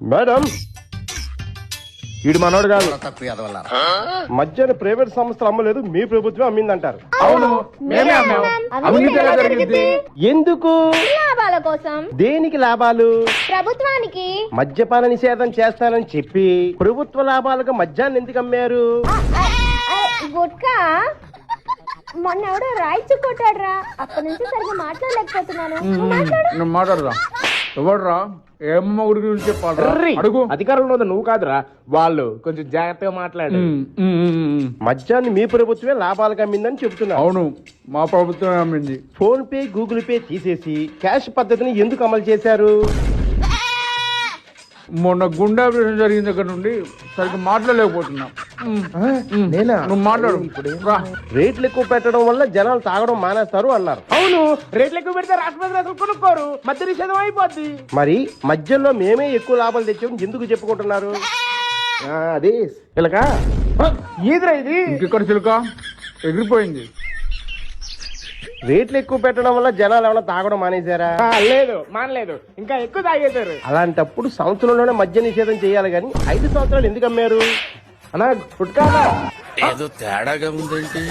Madam వీడు మనోడు కాదు, మధ్యాహ్నం ప్రైవేట్ సంస్థలు అమ్మలేదు, మీ ప్రభుత్వం అమ్మిందంటారు. అవును, మేమే అమ్మాం. అవినీతి ఎలా జరిగింది? ఎందుకు? లాభాల కోసం. దేనికి లాభాలు? ప్రభుత్వానికి. మద్యపాన నిషేధం చేస్తానని చెప్పి ప్రభుత్వ లాభాలుగా మద్యాన్ని ఎందుకు అమ్మారు? గుట్కా మొన్న ఎవడో రాయిచ్చు కొట్టాడురా, అప్పటి నుంచి సరిగ్గా మాట్లాడలేకపోతున్నాను. నువ్వు మాట్లాడరా? ఎవడరా? ఏమమ్మ గుడి గురించి చెప్పాలి? అడుగు. అధికారంలో నువ్వు కాదురా, వాళ్ళు. కొంచెం జాగ్రత్తగా మాట్లాడు. మద్యాన్ని మీ ప్రభుత్వమే లాభాలుగా అమ్మిందని చెబుతున్నారు. అవును, మా ప్రభుత్వం అమ్మింది. ఫోన్ పే, గూగుల్ పే తీసేసి క్యాష్ పద్ధతిని ఎందుకు అమలు చేశారు? మొన్న గుండె ఆపరేషన్ జరిగిన దగ్గర నుండి సరిగ్గా మాట్లాడలేకపోతున్నా. నేనా? నువ్వు మాట్లాడు. రా. రేట్లు ఎక్కువ పెట్టడం వల్ల జనాలు తాగడం మానేస్తారు అన్నారు. అవును, రేట్లు ఎక్కువ పెడితే రాష్ట్రపతి అసలు కొనుక్కోరు, మధ్య నిషేధం అయిపోద్ది. మరి మధ్యలో మేమే ఎక్కువ లాభాలు తెచ్చామని ఎందుకు చెప్పుకుంటున్నారు? అది ఇలాగా ఈదురా ఇది. ఇంకెక్కడ చిలుక ఎగిరిపోయింది. రేట్లు ఎక్కువ పెట్టడం వల్ల జనాలు ఏమైనా తాగడం మానేశారా? లేదు, మానలేదు, ఇంకా ఎక్కువ తాగేశారు. అలాంటప్పుడు సంవత్సరంలోనే మద్య నిషేధం చేయాలి కానీ 5 సంవత్సరాలు ఎందుకు అమ్మారు? అన్నా గుట్కా ఏదో తేడాగా ఉందేంటి?